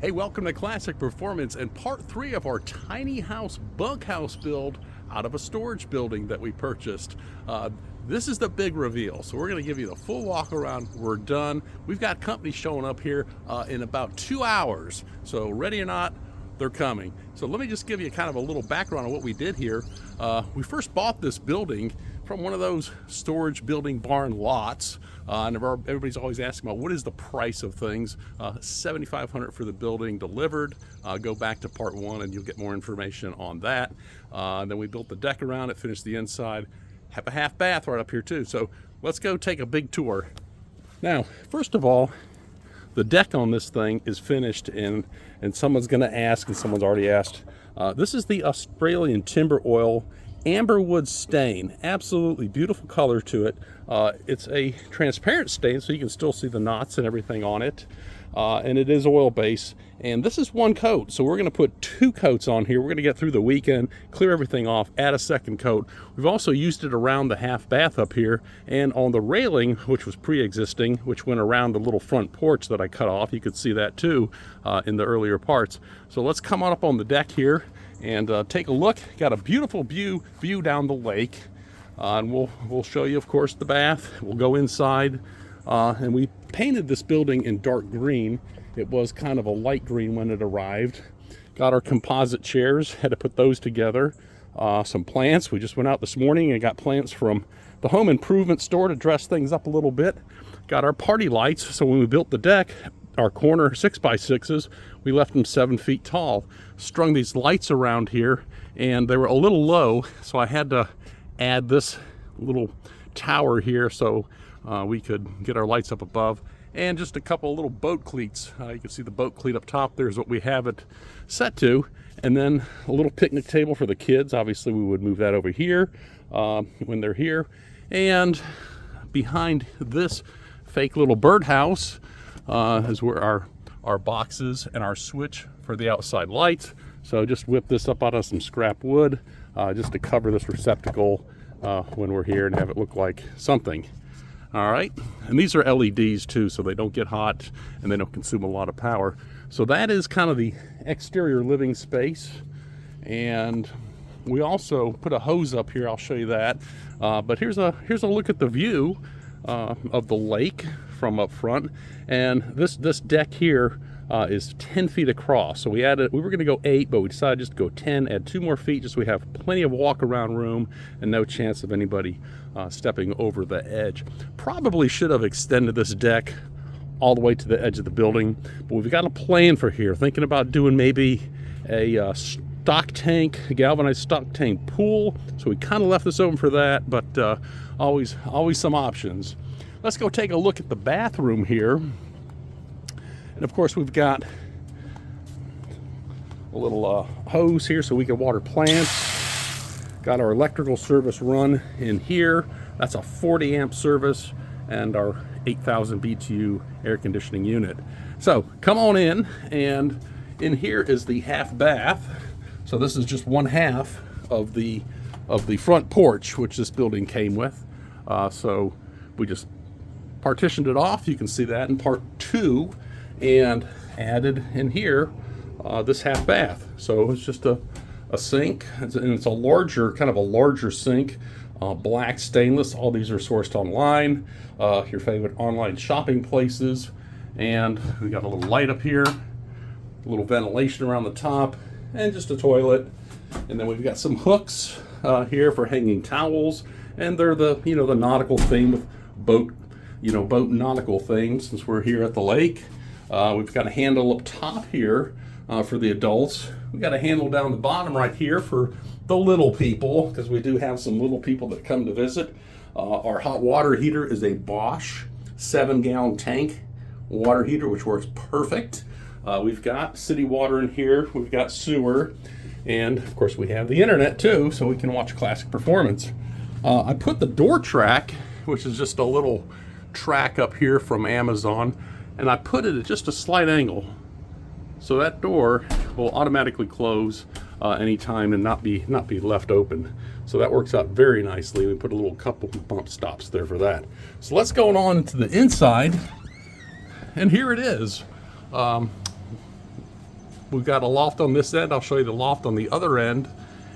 Hey, welcome to Classic Performance and part 3 of our tiny house bunkhouse build out of a storage building that we purchased. This is the big reveal, so we're going to give you the full walk around. We're done. We've got company showing up here in about 2 hours, so ready or not, they're coming. So let me just give you kind of a little background on what we did here. We first bought this building from one of those storage building barn lots, and everybody's always asking about what is the price of things. $7,500 for the building delivered. Go back to part 1 and you'll get more information on that. Then we built the deck around it, finished the inside, have a half bath right up here too. So let's go take a big tour. Now, first of all, the deck on this thing is finished, and someone's going to ask, and someone's already asked, this is the Australian timber oil amberwood stain. Absolutely beautiful color to it. It's a transparent stain, so you can still see the knots and everything on it, and it is oil based, and this is one coat, so we're going to put 2 coats on here. We're going to get through the weekend, clear everything off, add a second coat. We've also used it around the half bath up here and on the railing, which was pre-existing, which went around the little front porch that I cut off. You could see that too in the earlier parts. So let's come on up on the deck here and take a look. Got a beautiful view down the lake, and we'll show you, of course, the bath. We'll go inside, and we painted this building in dark green. It was kind of a light green when it arrived. Got our composite chairs, had to put those together. Some plants. We just went out this morning and got plants from the home improvement store to dress things up a little bit. Got our party lights, so when we built the deck, our corner 6x6s, we left them 7 feet tall. Strung these lights around here, and they were a little low, so I had to add this little tower here so we could get our lights up above. And just a couple of little boat cleats. You can see the boat cleat up top there is what we have it set to. And then a little picnic table for the kids. Obviously we would move that over here when they're here. And behind this fake little birdhouse is where our boxes and our switch for the outside lights. So just whip this up out of some scrap wood just to cover this receptacle when we're here and have it look like something. All right, and these are LEDs too, so they don't get hot and they don't consume a lot of power. So that is kind of the exterior living space. And we also put a hose up here. I'll show you that. But here's a look at the view of the lake from up front. And this deck here is 10 feet across. So we were going to go 8, but we decided just to go 10, add 2 more feet, just so we have plenty of walk around room and no chance of anybody stepping over the edge. Probably should have extended this deck all the way to the edge of the building, but we've got a plan for here. Thinking about doing maybe a stock tank, a galvanized stock tank pool. So we kind of left this open for that, but always some options. Let's go take a look at the bathroom here. And of course we've got a little hose here so we can water plants. Got our electrical service run in here. That's a 40 amp service and our 8,000 BTU air conditioning unit. So come on in, and in here is the half bath. So this is just one half of the front porch, which this building came with. So we just partitioned it off. You can see that in part 2, and added in here this half bath. So it's just a sink, and it's a larger sink, black stainless. All these are sourced online, your favorite online shopping places. And we got a little light up here, a little ventilation around the top, and just a toilet. And then we've got some hooks here for hanging towels, and they're the nautical theme with boat nautical things, since we're here at the lake. We've got a handle up top here for the adults. We've got a handle down the bottom right here for the little people, because we do have some little people that come to visit. Our hot water heater is a Bosch 7-gallon tank water heater, which works perfect. We've got city water in here. We've got sewer. And of course we have the internet too, so we can watch Classic Performance. I put the door track, which is just a little track up here from Amazon, and I put it at just a slight angle, so that door will automatically close anytime and not be left open. So that works out very nicely. We put a little couple bump stops there for that. So let's go on to the inside, and here it is. we've got a loft on this end. I'll show you the loft on the other end.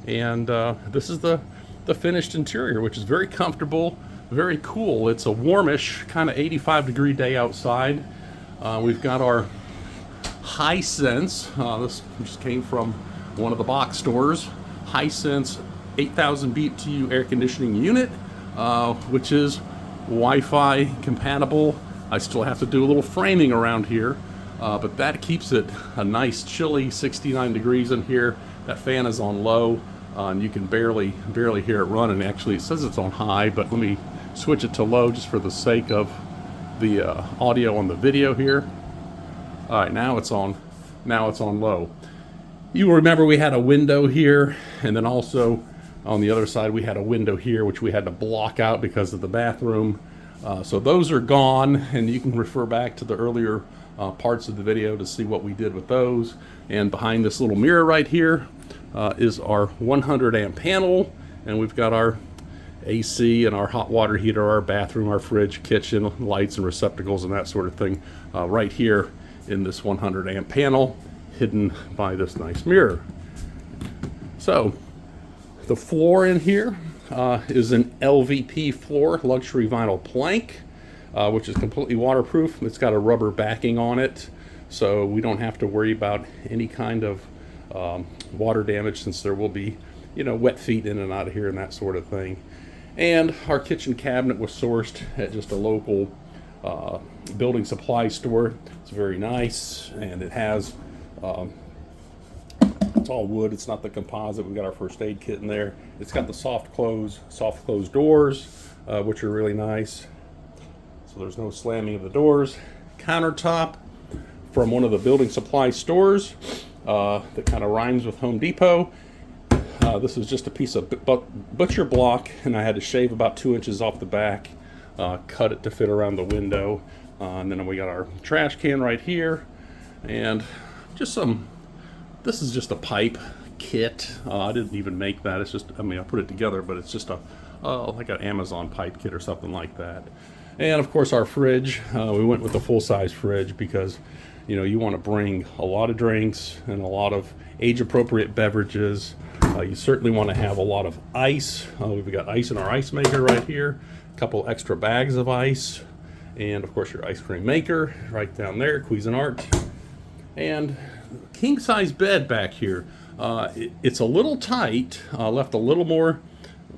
And this is the finished interior, which is very comfortable, very cool. It's a warmish, kind of 85-degree day outside. We've got our Hisense. This just came from one of the box stores. Hisense 8,000 BTU air conditioning unit, which is Wi-Fi compatible. I still have to do a little framing around here, but that keeps it a nice chilly 69 degrees in here. That fan is on low, and you can barely hear it running. Actually, it says it's on high, but let me switch it to low just for the sake of the audio on the video here. All right, now it's on low. You remember we had a window here, and then also on the other side we had a window here, which we had to block out because of the bathroom. So those are gone, and you can refer back to the earlier parts of the video to see what we did with those. And behind this little mirror right here is our 100 amp panel, and we've got our AC and our hot water heater, our bathroom, our fridge, kitchen, lights and receptacles and that sort of thing right here in this 100 amp panel, hidden by this nice mirror. So the floor in here is an LVP floor, luxury vinyl plank, which is completely waterproof. It's got a rubber backing on it, so we don't have to worry about any kind of water damage, since there will be, you know, wet feet in and out of here and that sort of thing. And our kitchen cabinet was sourced at just a local building supply store. It's very nice, and it has it's all wood. It's not the composite. We've got our first aid kit in there. It's got the soft close doors, which are really nice. So there's no slamming of the doors. Countertop from one of the building supply stores that kind of rhymes with Home Depot. This is just a piece of butcher block, and I had to shave about 2 inches off the back, cut it to fit around the window. And then we got our trash can right here, and just this is just a pipe kit. I didn't even make that. It's just, I mean, I put it together, but it's just like an Amazon pipe kit or something like that. And of course our fridge, we went with a full-size fridge because, you know, you want to bring a lot of drinks and a lot of age-appropriate beverages. You certainly want to have a lot of ice. We've got ice in our ice maker right here, a couple extra bags of ice, and of course your ice cream maker right down there, Cuisinart. And king-size bed back here. It's a little tight, left a little more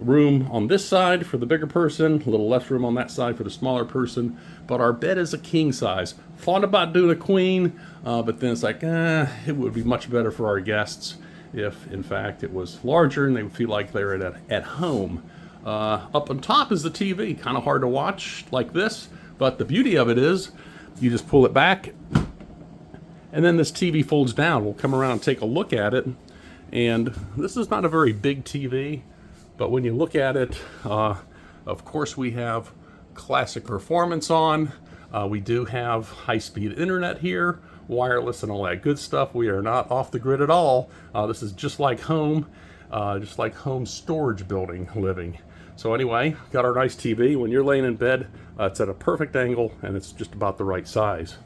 room on this side for the bigger person, a little less room on that side for the smaller person, but our bed is a king size. Thought about doing a queen, but then it's like, it would be much better for our guests if in fact it was larger and they would feel like they're at home. Up on top is the TV, kind of hard to watch like this, but the beauty of it is you just pull it back and then this TV folds down. We'll come around and take a look at it, and this is not a very big TV, but when you look at it, of course we have classic performance on. We do have high-speed internet here, wireless and all that good stuff. We are not off the grid at all. This is just like home storage building living. So anyway, got our nice TV. When you're laying in bed, it's at a perfect angle and it's just about the right size.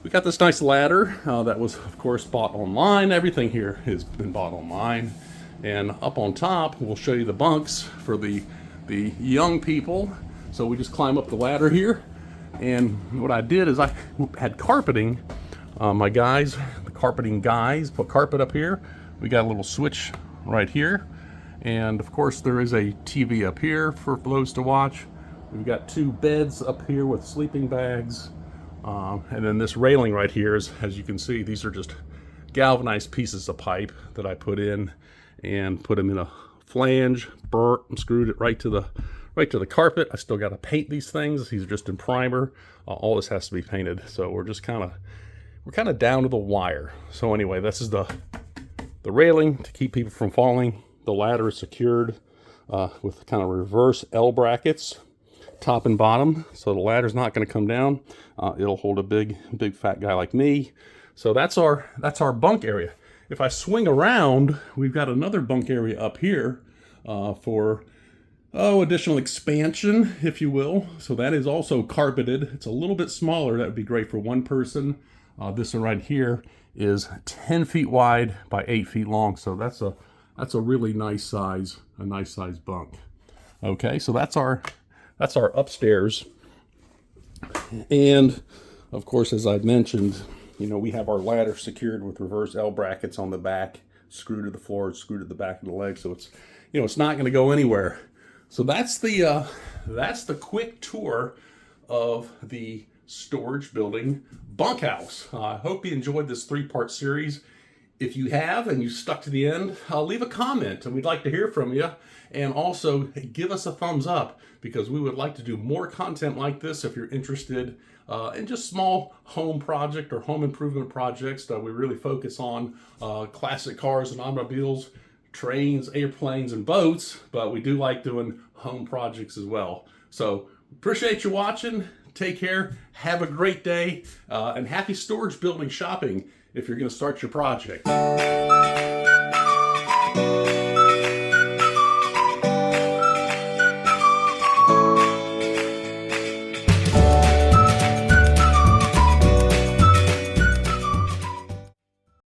We got this nice ladder that was, of course, bought online. Everything here has been bought online. And up on top, we'll show you the bunks for the young people. So we just climb up the ladder here. And what I did is I had carpeting. The carpeting guys put carpet up here. We got a little switch right here. And of course there is a TV up here for those to watch. We've got 2 beds up here with sleeping bags. And then this railing right here is, as you can see, these are just galvanized pieces of pipe that I put in and put them in a flange, burnt and screwed it right to the carpet. I still got to paint these things. These are just in primer. All this has to be painted. So we're kind of down to the wire. So anyway, this is the railing to keep people from falling. The ladder is secured with kind of reverse L brackets, top and bottom. So the ladder's not going to come down. It'll hold a big fat guy like me. So that's our bunk area. If I swing around, we've got another bunk area up here for additional expansion, if you will. So that is also carpeted. It's a little bit smaller. That would be great for one person. This one right here is 10 feet wide by 8 feet long. So that's a really nice size, bunk. Okay, so that's our upstairs. And of course, as I've mentioned, we have our ladder secured with reverse L brackets on the back, screwed to the floor, screwed to the back of the leg. So it's, it's not going to go anywhere. So that's the quick tour of the storage building bunkhouse. I hope you enjoyed this 3-part series. If you have and you stuck to the end, leave a comment and we'd like to hear from you. And also give us a thumbs up because we would like to do more content like this if you're interested in just small home project or home improvement projects. We really focus on classic cars and automobiles, trains, airplanes, and boats, but we do like doing home projects as well. So appreciate you watching. Take care. Have a great day and happy storage building shopping if you're going to start your project.